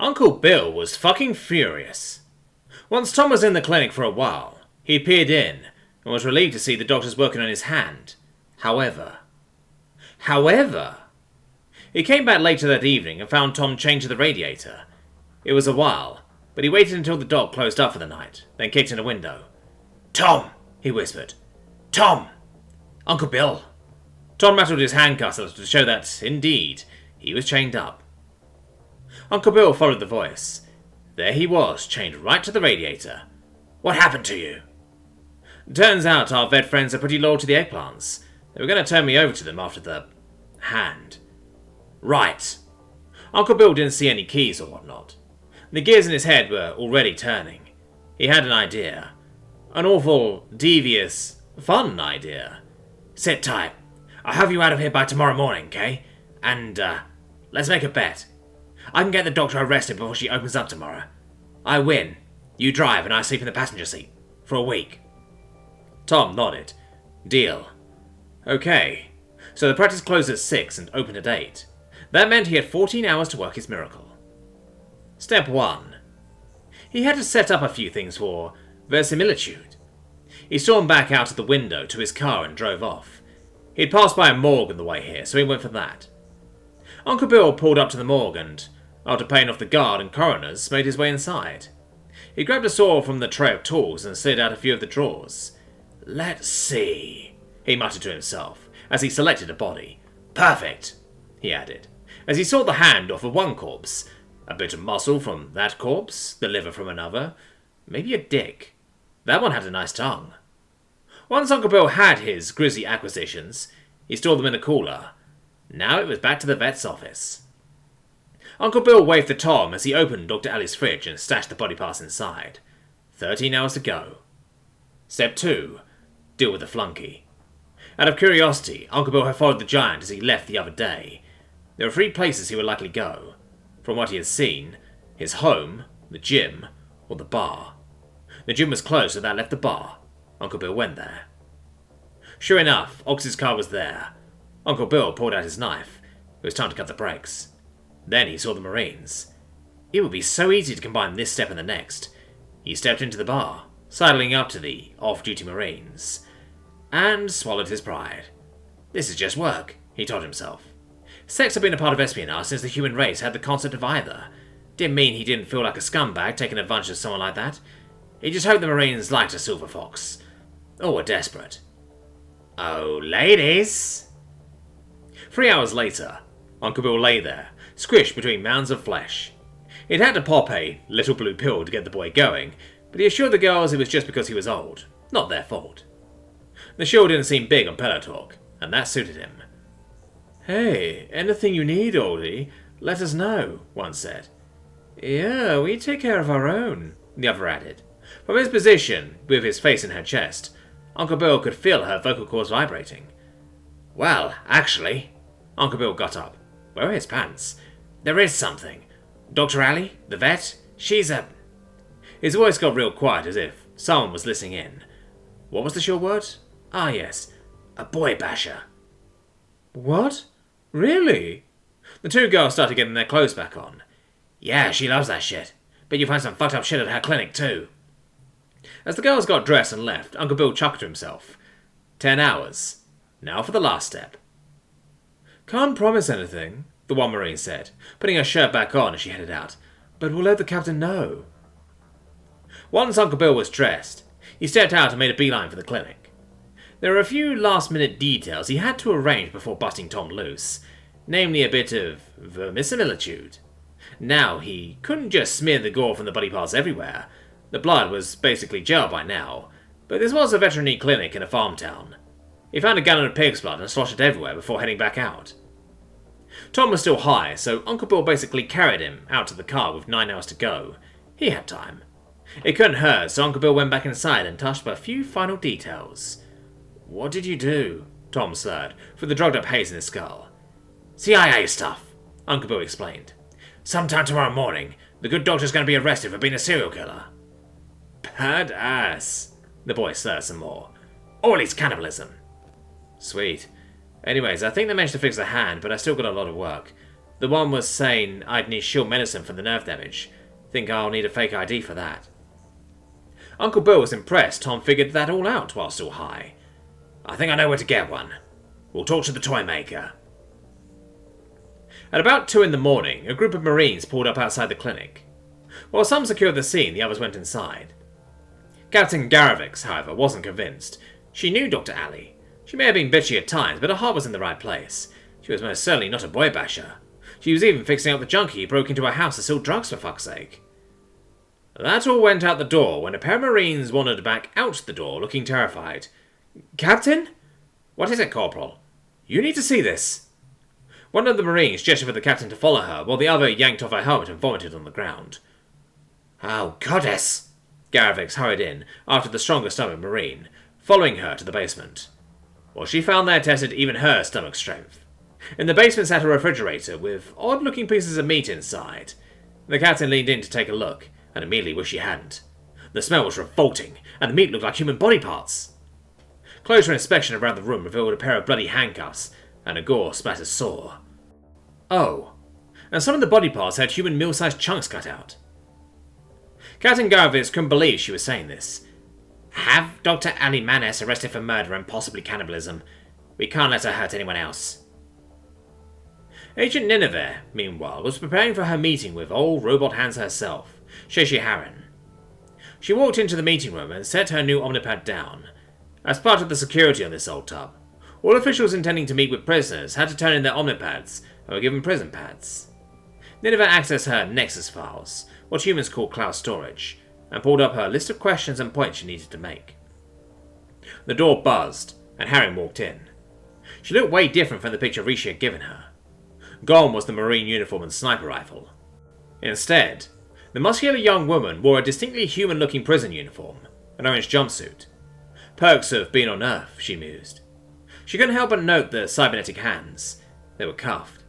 Uncle Bill was fucking furious. Once Tom was in the clinic for a while, he peered in and was relieved to see the doctors working on his hand. However, he came back later that evening and found Tom chained to the radiator. It was a while, but he waited until the dock closed up for the night, then kicked in a window. "Tom!" he whispered. "Tom! Uncle Bill!" Tom rattled his handcuffs a little to show that, indeed, he was chained up. Uncle Bill followed the voice. There he was, chained right to the radiator. "What happened to you?" "Turns out our vet friends are pretty loyal to the eggplants. They were going to turn me over to them after the hand." "Right." Uncle Bill didn't see any keys or whatnot. The gears in his head were already turning. He had an idea. An awful, devious, fun idea. "Sit tight. I'll have you out of here by tomorrow morning, okay? And, let's make a bet. I can get the doctor arrested before she opens up tomorrow. I win. You drive and I sleep in the passenger seat. For a week." Tom nodded. "Deal." Okay. So the practice closed at 6 and opened at 8. That meant he had 14 hours to work his miracle. Step 1. He had to set up a few things for verisimilitude. He stormed back out of the window to his car and drove off. He'd passed by a morgue on the way here, so he went for that. Uncle Bill pulled up to the morgue and, after paying off the guard and coroners, made his way inside. He grabbed a saw from the tray of tools and slid out a few of the drawers. "Let's see," he muttered to himself, as he selected a body. "Perfect," he added, as he saw the hand off of one corpse, a bit of muscle from that corpse, the liver from another, maybe a dick. That one had a nice tongue. Once Uncle Bill had his grisly acquisitions, he stored them in a cooler. Now it was back to the vet's office. Uncle Bill waved to Tom as he opened Dr. Ali's fridge and stashed the body parts inside. 13 hours to go. Step 2. Deal with the flunky. Out of curiosity, Uncle Bill had followed the giant as he left the other day. There were 3 places he would likely go. From what he had seen, his home, the gym, or the bar. The gym was closed, so that left the bar. Uncle Bill went there. Sure enough, Ox's car was there. Uncle Bill pulled out his knife. It was time to cut the brakes. Then he saw the Marines. It would be so easy to combine this step and the next. He stepped into the bar, sidling up to the off-duty Marines, and swallowed his pride. This is just work, he told himself. Sex had been a part of espionage since the human race had the concept of either. Didn't mean he didn't feel like a scumbag taking advantage of someone like that. He just hoped the Marines liked a silver fox. Or were desperate. "Oh, ladies!" 3 hours later, Uncle Bill lay there, squished between mounds of flesh. He'd had to pop a little blue pill to get the boy going, but he assured the girls it was just because he was old, not their fault. The show didn't seem big on pillow talk, and that suited him. "Hey, anything you need, oldie, let us know," one said. "Yeah, we take care of our own," the other added. From his position, with his face in her chest, Uncle Bill could feel her vocal cords vibrating. "Well, actually," Uncle Bill got up. Where are his pants? "There is something. Dr. Ali, the vet, she's a..." His voice got real quiet as if someone was listening in. What was the sure word? Ah, yes. A boy basher. "What? Really?" The 2 girls started getting their clothes back on. "Yeah, she loves that shit. Bet you find some fucked up shit at her clinic, too." As the girls got dressed and left, Uncle Bill chuckled to himself. 10 hours. Now for the last step. "Can't promise anything," the one Marine said, putting her shirt back on as she headed out. "But we'll let the captain know." Once Uncle Bill was dressed, he stepped out and made a beeline for the clinic. There were a few last-minute details he had to arrange before busting Tom loose, namely a bit of verisimilitude. Now, he couldn't just smear the gore from the body parts everywhere. The blood was basically gel by now, but this was a veterinary clinic in a farm town. He found a gallon of pig's blood and sloshed it everywhere before heading back out. Tom was still high, so Uncle Bill basically carried him out to the car with 9 hours to go. He had time. It couldn't hurt, so Uncle Bill went back inside and touched up a few final details. "What did you do?" Tom slurred, through the drugged-up haze in his skull. "CIA stuff," Uncle Bill explained. "Sometime tomorrow morning, the good doctor's going to be arrested for being a serial killer." "Badass," the boy slurred some more. "Or at least cannibalism." "Sweet. Anyways, I think they managed to fix the hand, but I still got a lot of work. The one was saying I'd need shield medicine for the nerve damage. Think I'll need a fake ID for that. Uncle Bill was impressed Tom figured that all out while still high. I think I know where to get one. We'll talk to the toy maker. At about 2 in the morning, a group of Marines pulled up outside the clinic. While some secured the scene, the others went inside. Captain Garavix, however, wasn't convinced. She knew Dr. Alley. She may have been bitchy at times, but her heart was in the right place. She was most certainly not a boy basher. She was even fixing up the junkie who broke into her house to steal drugs, for fuck's sake. That all went out the door when a pair of Marines wandered back out the door, looking terrified. Captain? What is it, Corporal? You need to see this. One of the Marines gestured for the captain to follow her, while the other yanked off her helmet and vomited on the ground. Oh, goddess! Garavix hurried in, after the stronger stomach Marine, following her to the basement. What she found there tested even her stomach strength. In the basement sat a refrigerator with odd-looking pieces of meat inside. The captain leaned in to take a look, and immediately wished she hadn't. The smell was revolting, and the meat looked like human body parts. Closer inspection around the room revealed a pair of bloody handcuffs, and a gore-splattered saw. Oh, and some of the body parts had human meal-sized chunks cut out. Captain Garavix couldn't believe she was saying this. Have Dr. Ali Manis arrested for murder and possibly cannibalism. We can't let her hurt anyone else. Agent Nineveh, meanwhile, was preparing for her meeting with old robot hands herself, Shashi Harren. She walked into the meeting room and set her new omnipad down. As part of the security on this old tub, all officials intending to meet with prisoners had to turn in their omnipads and were given prison pads. Nineveh accessed her Nexus files, what humans call cloud storage, and pulled up her list of questions and points she needed to make. The door buzzed, and Harren walked in. She looked way different from the picture Rishi had given her. Gone was the Marine uniform and sniper rifle. Instead, the muscular young woman wore a distinctly human-looking prison uniform, an orange jumpsuit. Perks of being on Earth, she mused. She couldn't help but note the cybernetic hands. They were cuffed.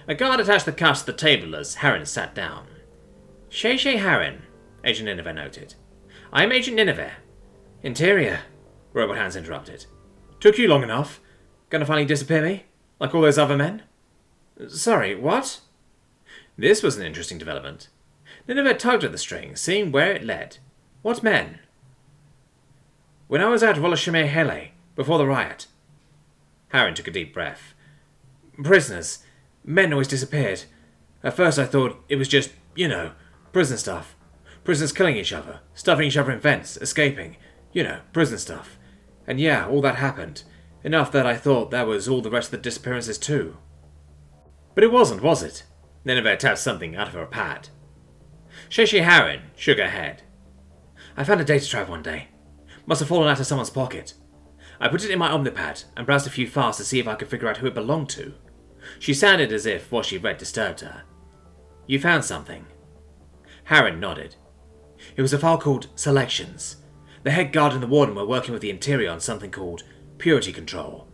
A guard attached the cuffs to the table as Harren sat down. Shashi Harren, Agent Nineveh noted. I am Agent Nineveh. Interior, Robot Hands interrupted. Took you long enough. Gonna finally disappear me? Like all those other men? Sorry, what? This was an interesting development. Nineveh tugged at the string, seeing where it led. What men? When I was at Woloshameh before the riot. Harren took a deep breath. Prisoners. Men always disappeared. At first I thought it was just, prison stuff. Prisoners killing each other, stuffing each other in vents, escaping. Prison stuff. And yeah, all that happened. Enough that I thought that was all the rest of the disappearances too. But it wasn't, was it? Nineveh tapped something out of her pad. Shashi Harren shook her head. I found a data drive one day. Must have fallen out of someone's pocket. I put it in my omnipad and browsed a few files to see if I could figure out who it belonged to. She sounded as if what she read disturbed her. You found something? Harren nodded. It was a file called Selections. The head guard and the warden were working with the Interior on something called Purity Control.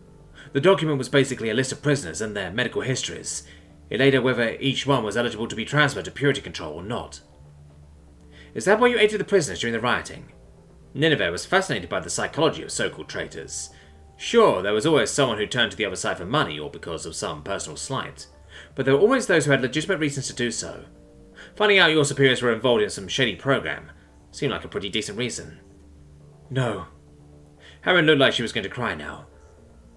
The document was basically a list of prisoners and their medical histories. It laid out whether each one was eligible to be transferred to Purity Control or not. Is that why you aided the prisoners during the rioting? Nineveh was fascinated by the psychology of so-called traitors. Sure, there was always someone who turned to the other side for money or because of some personal slight, but there were always those who had legitimate reasons to do so. Finding out your superiors were involved in some shady program seemed like a pretty decent reason. No. Harren looked like she was going to cry now.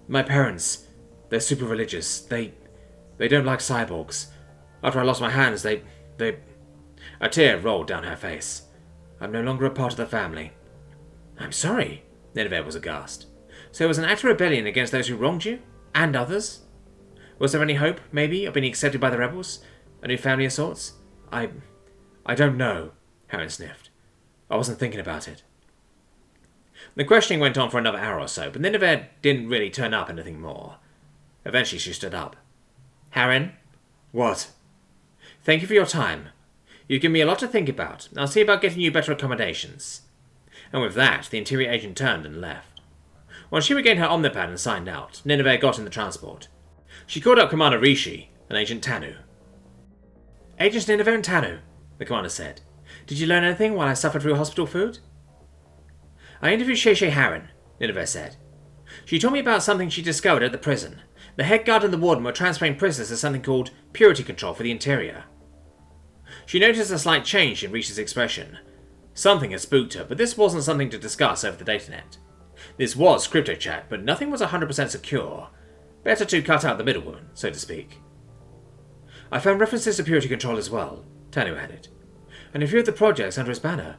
My parents, they're super religious. They don't like cyborgs. After I lost my hands, they... A tear rolled down her face. I'm no longer a part of the family. I'm sorry, Nineveh was aghast. So it was an act of rebellion against those who wronged you? And others? Was there any hope, maybe, of being accepted by the rebels? A new family of sorts? I don't know, Harren sniffed. I wasn't thinking about it. The questioning went on for another hour or so, but Nineveh didn't really turn up anything more. Eventually she stood up. Harren? What? Thank you for your time. You've given me a lot to think about. I'll see about getting you better accommodations. And with that, the Interior agent turned and left. Once she regained her omnipad and signed out, Nineveh got in the transport. She called up Commander Rishi and Agent Tanu. Agents Nineveh and Tanu, the commander said. Did you learn anything while I suffered through hospital food? I interviewed Shashi Harren, Nineveh said. She told me about something she discovered at the prison. The head guard and the warden were transferring prisoners to something called purity control for the interior. She noticed a slight change in Reese's expression. Something had spooked her, but this wasn't something to discuss over the datanet. This was crypto chat, but nothing was 100% secure. Better to cut out the middlewoman, so to speak. I found references to purity control as well, Tanu added, and a few of the projects under his banner.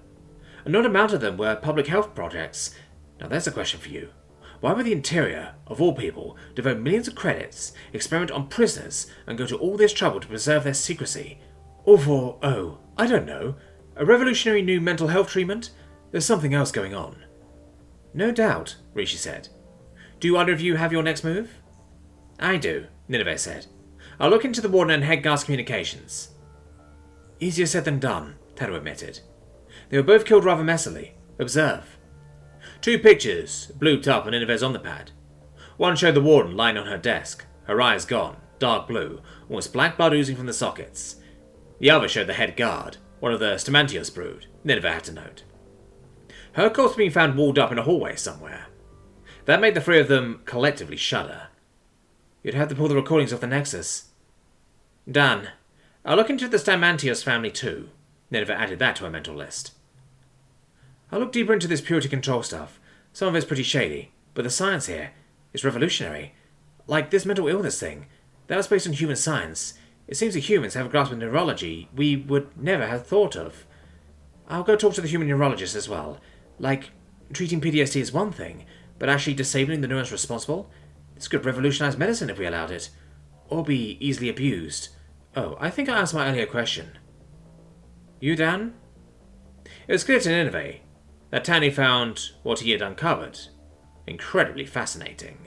A not amount of them were public health projects. Now there's a question for you. Why would the interior, of all people, devote millions of credits, experiment on prisoners, and go to all this trouble to preserve their secrecy? Or for, oh, I don't know, a revolutionary new mental health treatment? There's something else going on. No doubt, Rishi said. Do either of you have your next move? I do, Nineveh said. I'll look into the warden and head guard's communications. Easier said than done, Tanu admitted. They were both killed rather messily. Observe. 2 pictures blooped up on Nineveh's omnipad. One showed the warden lying on her desk, her eyes gone, dark blue, almost black blood oozing from the sockets. The other showed the head guard, one of the Stamantios brood, Nineveh had to note. Her corpse being found walled up in a hallway somewhere. That made the 3 of them collectively shudder. You'd have to pull the recordings off the Nexus. Done. I'll look into the Stamantios family too. Nineveh added that to her mental list. I'll look deeper into this purity control stuff. Some of it's pretty shady, but the science here is revolutionary. Like this mental illness thing. That was based on human science. It seems that humans have a grasp of neurology we would never have thought of. I'll go talk to the human neurologist as well. Like, treating PTSD is one thing, but actually disabling the neurons responsible? This could revolutionize medicine if we allowed it. Or be easily abused. Oh, I think I answered my earlier question. You, Dan? It was clear to Nineveh that Tani found what he had uncovered incredibly fascinating.